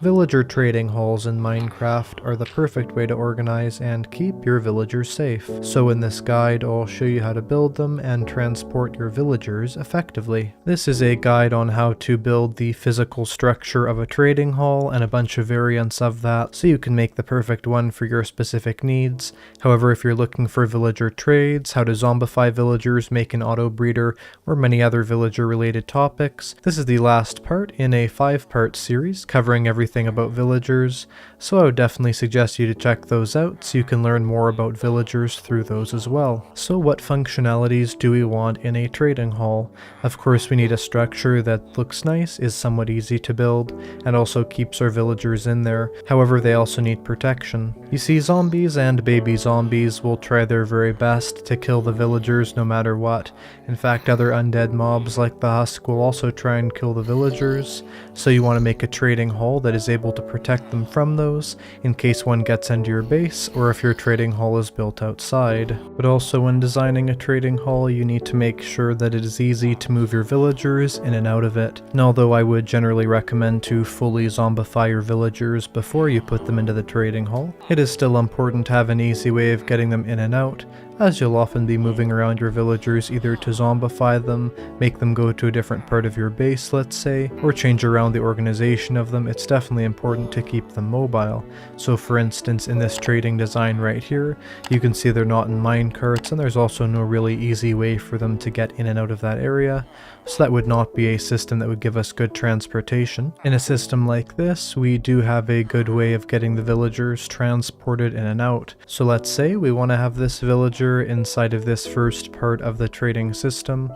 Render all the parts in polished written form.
Villager trading halls in Minecraft are the perfect way to organize and keep your villagers safe. So in this guide, I'll show you how to build them and transport your villagers effectively. This is a guide on how to build the physical structure of a trading hall and a bunch of variants of that, so you can make the perfect one for your specific needs. However, if you're looking for villager trades, how to zombify villagers, make an auto breeder, or many other villager related topics, this is the last part in a 5-part series covering everything about villagers, so I would definitely suggest you to check those out so you can learn more about villagers through those as well. So what functionalities do we want in a trading hall? Of course, we need a structure that looks nice, is somewhat easy to build, and also keeps our villagers in there. However, they also need protection. You see, zombies and baby zombies will try their very best to kill the villagers no matter what. In fact, other undead mobs like the Husk will also try and kill the villagers, so you want to make a trading hall that is able to protect them from those in case one gets into your base or if your trading hall is built outside. But also when designing a trading hall, you need to make sure that it is easy to move your villagers in and out of it. And although I would generally recommend to fully zombify your villagers before you put them into the trading hall, it is still important to have an easy way of getting them in and out, as you'll often be moving around your villagers either to zombify them, make them go to a different part of your base, let's say, or change around the organization of them. It's definitely important to keep them mobile. So for instance, in this trading design right here, you can see they're not in minecarts, and there's also no really easy way for them to get in and out of that area. So that would not be a system that would give us good transportation. In a system like this, we do have a good way of getting the villagers transported in and out. So let's say we want to have this villager inside of this first part of the trading system.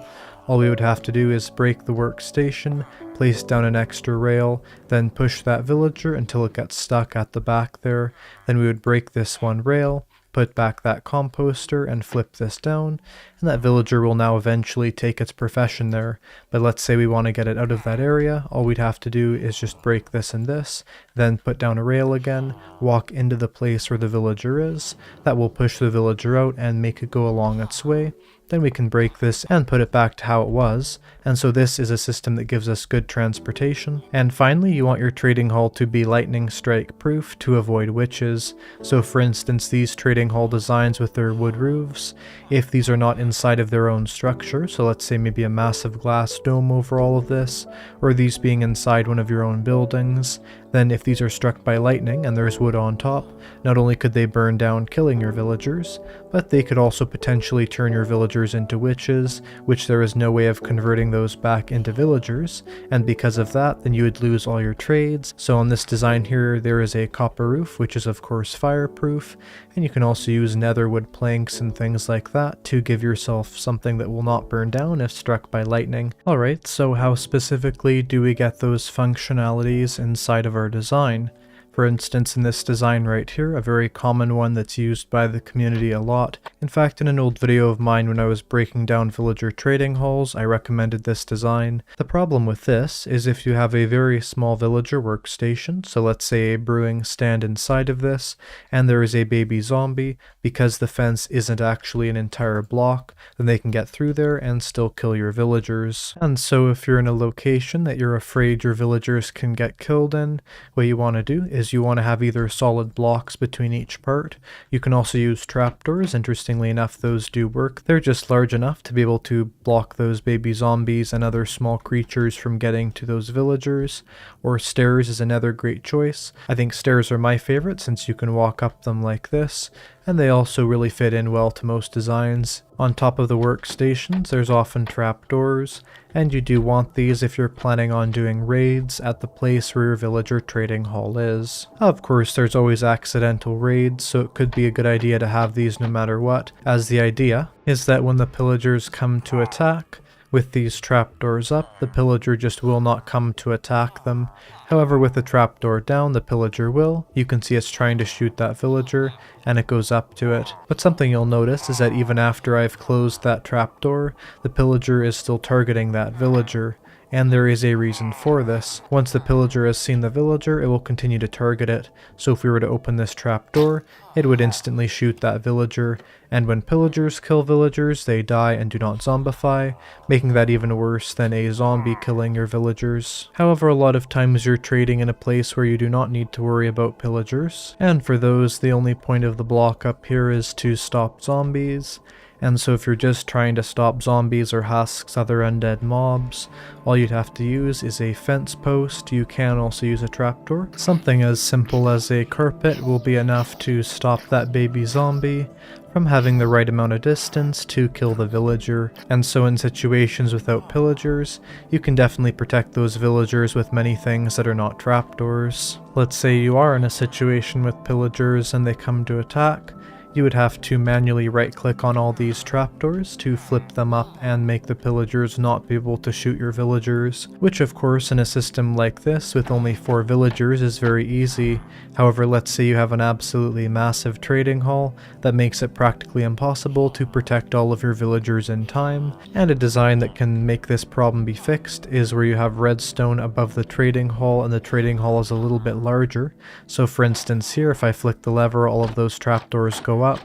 All we would have to do is break the workstation, place down an extra rail, then push that villager until it gets stuck at the back there. Then we would break this one rail, put back that composter and flip this down, and that villager will now eventually take its profession there. But let's say we want to get it out of that area, all we'd have to do is just break this and this, then put down a rail again, walk into the place where the villager is. That will push the villager out and make it go along its way. Then we can break this and put it back to how it was, and so this is a system that gives us good transportation. And finally, you want your trading hall to be lightning strike proof to avoid witches. So for instance, these trading hall designs with their wood roofs, if these are not inside of their own structure, so let's say maybe a massive glass dome over all of this, or these being inside one of your own buildings, then if these are struck by lightning and there's wood on top, not only could they burn down killing your villagers, but they could also potentially turn your villagers into witches, which there is no way of converting those back into villagers, and because of that, then you would lose all your trades. So on this design here, there is a copper roof, which is of course fireproof, and you can also use netherwood planks and things like that to give yourself something that will not burn down if struck by lightning. Alright, so how specifically do we get those functionalities inside of our design? For instance, in this design right here, a very common one that's used by the community a lot. In fact, in an old video of mine when I was breaking down villager trading halls, I recommended this design. The problem with this is if you have a very small villager workstation, so let's say a brewing stand inside of this, and there is a baby zombie, because the fence isn't actually an entire block, then they can get through there and still kill your villagers. And so if you're in a location that you're afraid your villagers can get killed in, what you want to do is you want to have either solid blocks between each part. You can also use trapdoors. Interestingly enough, those do work. They're just large enough to be able to block those baby zombies and other small creatures from getting to those villagers. Or stairs is another great choice. I think stairs are my favorite since you can walk up them like this, and they also really fit in well to most designs. On top of the workstations, there's often trapdoors, and you do want these if you're planning on doing raids at the place where your villager trading hall is. Of course, there's always accidental raids, so it could be a good idea to have these no matter what, as the idea is that when the pillagers come to attack, with these trapdoors up, the pillager just will not come to attack them. However, with the trapdoor down, the pillager will. You can see it's trying to shoot that villager, and it goes up to it. But something you'll notice is that even after I've closed that trapdoor, the pillager is still targeting that villager. and there is a reason for this. Once the pillager has seen the villager, it will continue to target it, so if we were to open this trapdoor, it would instantly shoot that villager, and when pillagers kill villagers, they die and do not zombify, making that even worse than a zombie killing your villagers. However, a lot of times you're trading in a place where you do not need to worry about pillagers, and for those, the only point of the block up here is to stop zombies. And so if you're just trying to stop zombies or husks, other undead mobs, all you'd have to use is a fence post. You can also use a trapdoor. Something as simple as a carpet will be enough to stop that baby zombie from having the right amount of distance to kill the villager. And so in situations without pillagers, you can definitely protect those villagers with many things that are not trapdoors. Let's say you are in a situation with pillagers and they come to attack. You would have to manually right-click on all these trapdoors to flip them up and make the pillagers not be able to shoot your villagers, which of course in a system like this with only 4 villagers is very easy. However, let's say you have an absolutely massive trading hall that makes it practically impossible to protect all of your villagers in time, and a design that can make this problem be fixed is where you have redstone above the trading hall and the trading hall is a little bit larger. So for instance here, if I flick the lever, all of those trapdoors go up.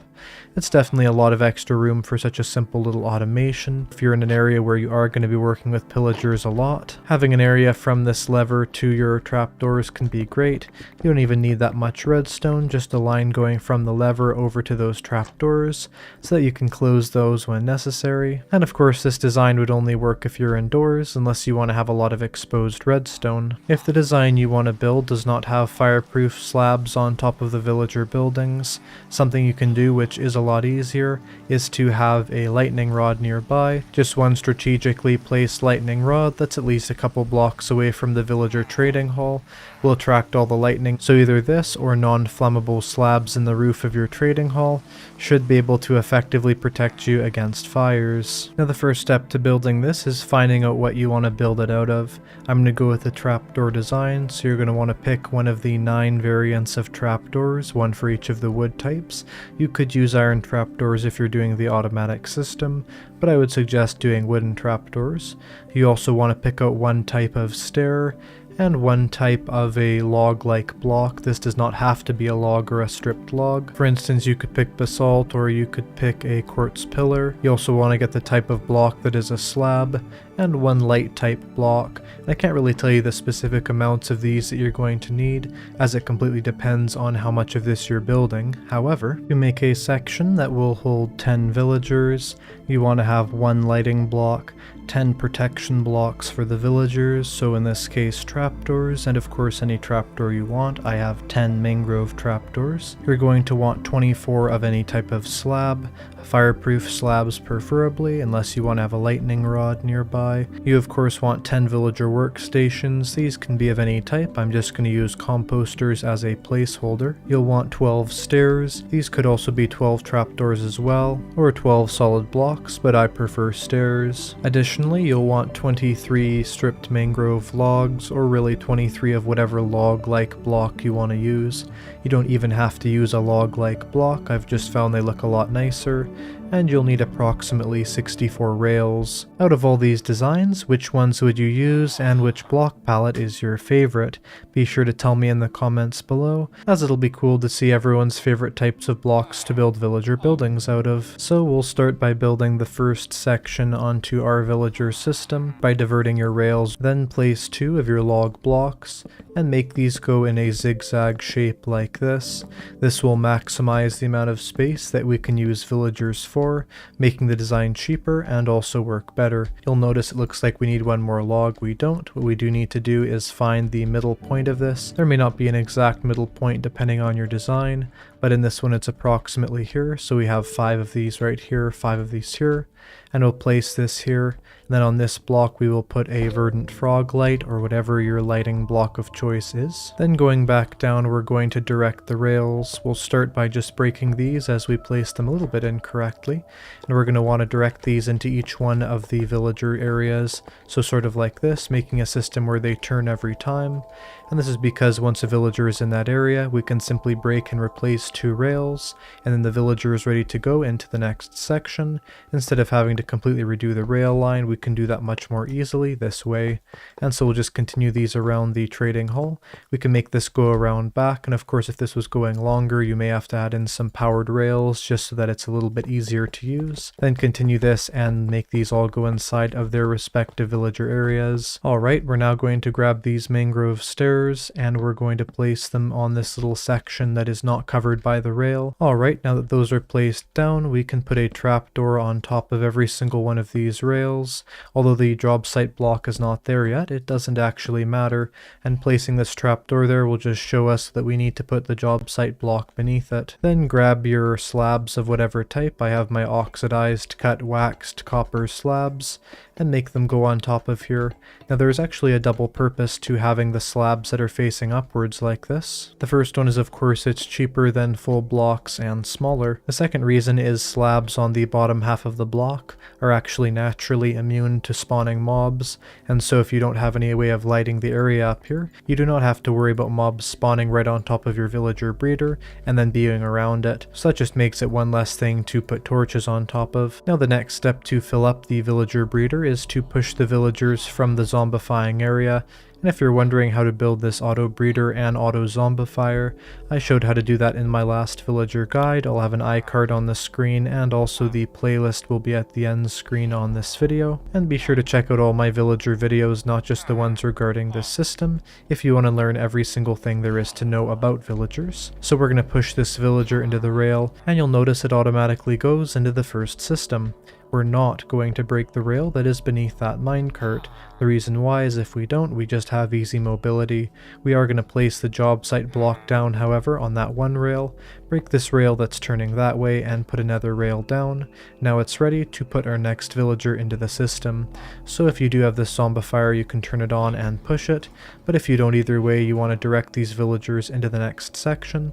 It's definitely a lot of extra room for such a simple little automation. If you're in an area where you are going to be working with pillagers a lot, having an area from this lever to your trapdoors can be great. You don't even need that much redstone, just a line going from the lever over to those trapdoors so that you can close those when necessary. And of course this design would only work if you're indoors unless you want to have a lot of exposed redstone. If the design you want to build does not have fireproof slabs on top of the villager buildings, something you can do, which is a lot easier, is to have a lightning rod nearby. Just one strategically placed lightning rod that's at least a couple blocks away from the villager trading hall will attract all the lightning, so either this or non-flammable slabs in the roof of your trading hall should be able to effectively protect you against fires. Now the first step to building this is finding out what you want to build it out of. I'm going to go with the trapdoor design, so you're going to want to pick one of the 9 variants of trapdoors, one for each of the wood types. You could use iron trapdoors if you're doing the automatic system, but I would suggest doing wooden trapdoors. You also want to pick out one type of stair and one type of a log-like block. This does not have to be a log or a stripped log. For instance, you could pick basalt or you could pick a quartz pillar. You also want to get the type of block that is a slab, and one light type block. I can't really tell you the specific amounts of these that you're going to need, as it completely depends on how much of this you're building. However, you make a section that will hold 10 villagers. You want to have 1 lighting block, 10 protection blocks for the villagers, so in this case trapdoors, and of course any trapdoor you want. I have 10 mangrove trapdoors. You're going to want 24 of any type of slab, fireproof slabs preferably, unless you want to have a lightning rod nearby. You of course want 10 villager workstations. These can be of any type. I'm just going to use composters as a placeholder. You'll want 12 stairs. These could also be 12 trapdoors as well, or 12 solid blocks, but I prefer stairs. Additionally, you'll want 23 stripped mangrove logs, or really 23 of whatever log-like block you want to use. You don't even have to use a log-like block. I've just found they look a lot nicer. And you'll need approximately 64 rails. Out of all these designs, which ones would you use and which block palette is your favorite? Be sure to tell me in the comments below, as it'll be cool to see everyone's favorite types of blocks to build villager buildings out of. So we'll start by building the first section onto our villager system by diverting your rails, then place 2 of your log blocks and make these go in a zigzag shape like this. This will maximize the amount of space that we can use villagers for, making the design cheaper and also work better. You'll notice it looks like we need 1 more log. We don't. What we do need to do is find the middle point of this. There may not be an exact middle point depending on your design, but in this one it's approximately here. So we have 5 of these right here, 5 of these here, and we'll place this here. And then on this block we will put a verdant frog light, or whatever your lighting block of choice is. Then going back down, we're going to direct the rails. We'll start by just breaking these as we place them a little bit incorrectly, and we're going to want to direct these into each one of the villager areas, so sort of like this, making a system where they turn every time. And this is because once a villager is in that area, we can simply break and replace 2 rails, and then the villager is ready to go into the next section, instead of having to completely redo the rail line, we can do that much more easily this way. And so we'll just continue these around the trading hall. We can make this go around back, and of course if this was going longer, you may have to add in some powered rails just so that it's a little bit easier to use. Then continue this and make these all go inside of their respective villager areas. Alright, we're now going to grab these mangrove stairs and we're going to place them on this little section that is not covered by the rail. Alright, now that those are placed down, we can put a trapdoor on top of every single one of these rails. Although the job site block is not there yet, it doesn't actually matter, and placing this trapdoor there will just show us that we need to put the job site block beneath it. Then grab your slabs of whatever type. I have my oxidized, cut, waxed copper slabs, and make them go on top of here. Now there's actually a double purpose to having the slabs that are facing upwards like this. The first one is of course it's cheaper than full blocks and smaller. The second reason is slabs on the bottom half of the block are actually naturally immune to spawning mobs, and so if you don't have any way of lighting the area up here, you do not have to worry about mobs spawning right on top of your villager breeder and then being around it. So that just makes it one less thing to put torches on top of. Now the next step to fill up the villager breeder is to push the villagers from the zombifying area. And if you're wondering how to build this auto breeder and auto zombifier, I showed how to do that in my last villager guide. I'll have an iCard on the screen, and also the playlist will be at the end screen on this video. And be sure to check out all my villager videos, not just the ones regarding this system, if you want to learn every single thing there is to know about villagers. So we're going to push this villager into the rail, and you'll notice it automatically goes into the first system. We're not going to break the rail that is beneath that minecart. The reason why is if we don't, we just have easy mobility. We are going to place the job site block down, however, on that one rail, break this rail that's turning that way, and put another rail down. Now it's ready to put our next villager into the system. So if you do have this zombifier, you can turn it on and push it, but if you don't, either way, you want to direct these villagers into the next section.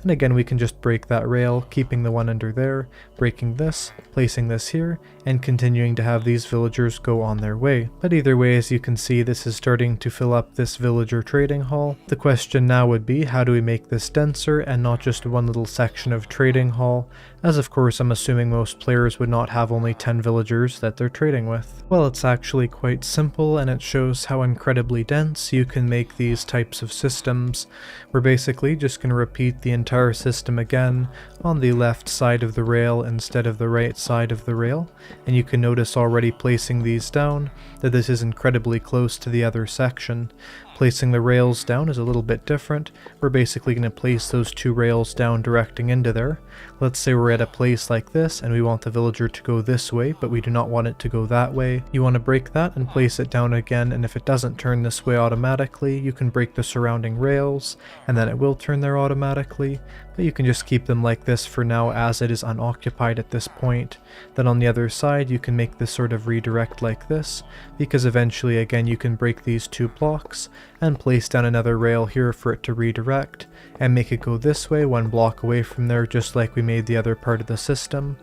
And again, we can just break that rail, keeping the one under there, breaking this, placing this here, and continuing to have these villagers go on their way. But either way, as you can see, this is starting to fill up this villager trading hall. The question now would be, how do we make this denser and not just one little section of trading hall, as of course I'm assuming most players would not have only 10 villagers that they're trading with. Well, it's actually quite simple, and it shows how incredibly dense you can make these types of systems. We're basically just going to repeat the entire system again on the left side of the rail instead of the right side of the rail, and you can notice already placing these down that this is incredibly close to the other section. Placing the rails down is a little bit different. We're basically going to place those two rails down directing into there. Let's say we're at a place like this and we want the villager to go this way, but we do not want it to go that way. You want to break that and place it down again, and if it doesn't turn this way automatically, you can break the surrounding rails and then it will turn there automatically. But you can just keep them like this for now, as it is unoccupied at this point. Then on the other side you can make this sort of redirect like this, because eventually again you can break these two blocks and place down another rail here for it to redirect, and make it go this way one block away from there, just like we made the other part of the system.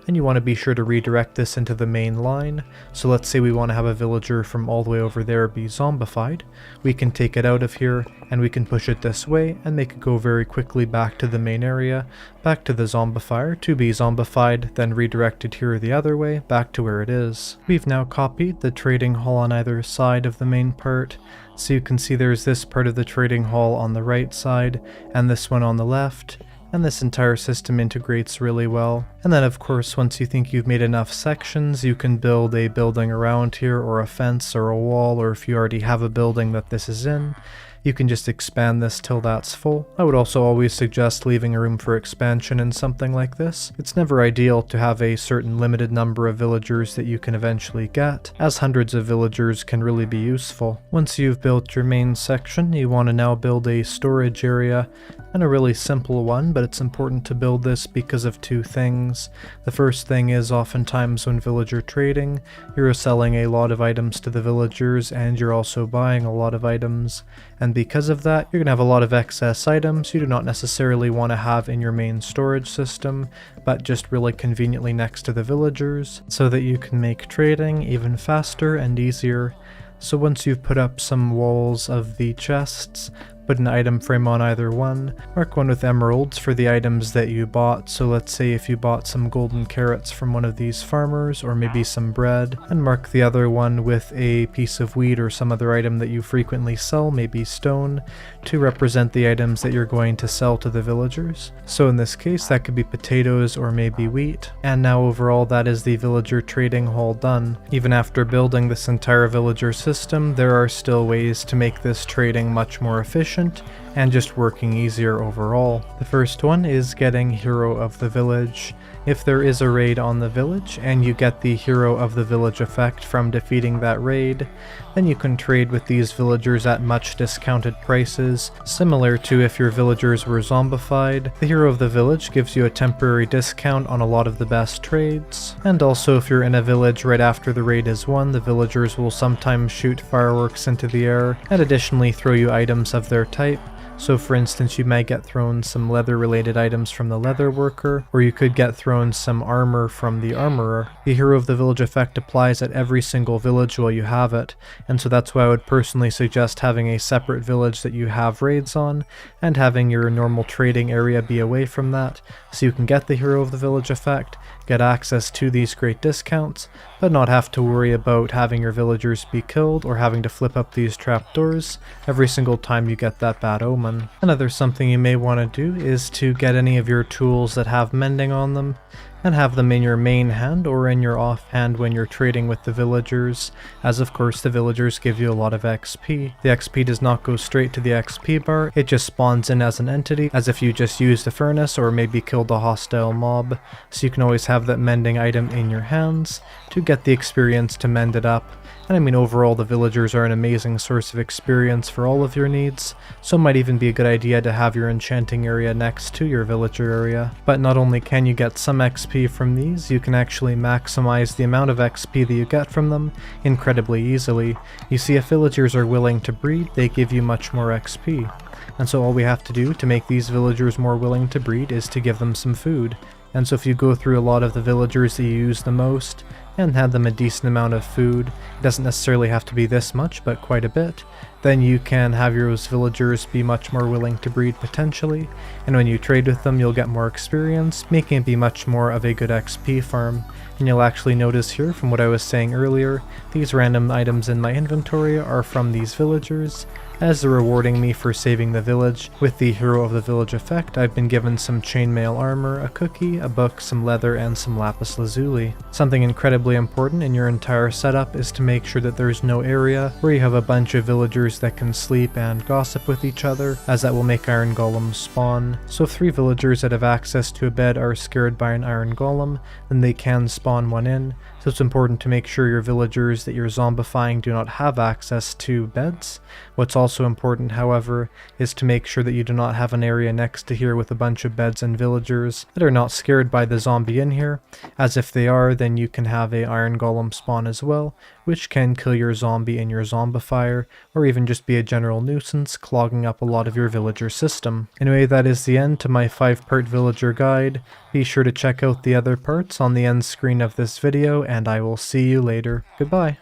And you want to be sure to redirect this into the main line. So let's say we want to have a villager from all the way over there be zombified. We can take it out of here and we can push it this way and make it go very quickly back to the main area, back to the zombifier to be zombified, then redirected here the other way back to where it is. We've now copied the trading hall on either side of the main part. So you can see there's this part of the trading hall on the right side and this one on the left. And this entire system integrates really well. And then of course, once you think you've made enough sections, you can build a building around here, or a fence or a wall, or if you already have a building that this is in, you can just expand this till that's full. I would also always suggest leaving a room for expansion in something like this. It's never ideal to have a certain limited number of villagers that you can eventually get, as hundreds of villagers can really be useful. Once you've built your main section, you want to now build a storage area, and a really simple one, but it's important to build this because of two things. The first thing is, oftentimes when villager trading, you're selling a lot of items to the villagers and you're also buying a lot of items, and because of that you're going to have a lot of excess items you do not necessarily want to have in your main storage system, but just really conveniently next to the villagers, so that you can make trading even faster and easier. So once you've put up some walls of the chests, put an item frame on either one, mark one with emeralds for the items that you bought, so let's say if you bought some golden carrots from one of these farmers, or maybe some bread, and mark the other one with a piece of wheat or some other item that you frequently sell, maybe stone, to represent the items that you're going to sell to the villagers. So in this case that could be potatoes or maybe wheat. And now overall that is the villager trading hall done. Even after building this entire villager system, there are still ways to make this trading much more efficient and just working easier overall. The first one is getting Hero of the Village. If there is a raid on the village and you get the Hero of the Village effect from defeating that raid, then you can trade with these villagers at much discounted prices, similar to if your villagers were zombified. The Hero of the Village gives you a temporary discount on a lot of the best trades, and also if you're in a village right after the raid is won, the villagers will sometimes shoot fireworks into the air and additionally throw you items of their type. So for instance, you might get thrown some leather related items from the leather worker, or you could get thrown some armor from the armorer. The Hero of the Village effect applies at every single village while you have it, and so that's why I would personally suggest having a separate village that you have raids on, and having your normal trading area be away from that, so you can get the Hero of the Village effect, get access to these great discounts, but not have to worry about having your villagers be killed or having to flip up these trapdoors every single time you get that bad omen. Another something you may want to do is to get any of your tools that have mending on them and have them in your main hand or in your offhand when you're trading with the villagers, as of course the villagers give you a lot of XP. The XP does not go straight to the XP bar, it just spawns in as an entity, as if you just used a furnace or maybe killed a hostile mob, so you can always have that mending item in your hands to get the experience to mend it up. And I mean overall the villagers are an amazing source of experience for all of your needs, so it might even be a good idea to have your enchanting area next to your villager area. But not only can you get some XP from these, you can actually maximize the amount of XP that you get from them incredibly easily. You see, if villagers are willing to breed, they give you much more XP. And so all we have to do to make these villagers more willing to breed is to give them some food. And so if you go through a lot of the villagers that you use the most, and have them a decent amount of food, it doesn't necessarily have to be this much, but quite a bit, then you can have your villagers be much more willing to breed potentially, and when you trade with them you'll get more experience, making it be much more of a good XP farm. And you'll actually notice here from what I was saying earlier, these random items in my inventory are from these villagers, as they're rewarding me for saving the village. With the Hero of the Village effect, I've been given some chainmail armor, a cookie, a book, some leather, and some lapis lazuli. Something incredibly important in your entire setup is to make sure that there's no area where you have a bunch of villagers that can sleep and gossip with each other, as that will make iron golems spawn. So if 3 villagers that have access to a bed are scared by an iron golem, then they can spawn one in. So it's important to make sure your villagers that you're zombifying do not have access to beds. What's also important, however, is to make sure that you do not have an area next to here with a bunch of beds and villagers that are not scared by the zombie in here, as if they are, then you can have a iron golem spawn as well, which can kill your zombie in your zombifier, or even just be a general nuisance, clogging up a lot of your villager system. Anyway, that is the end to my 5-part villager guide. Be sure to check out the other parts on the end screen of this video, and I will see you later. Goodbye.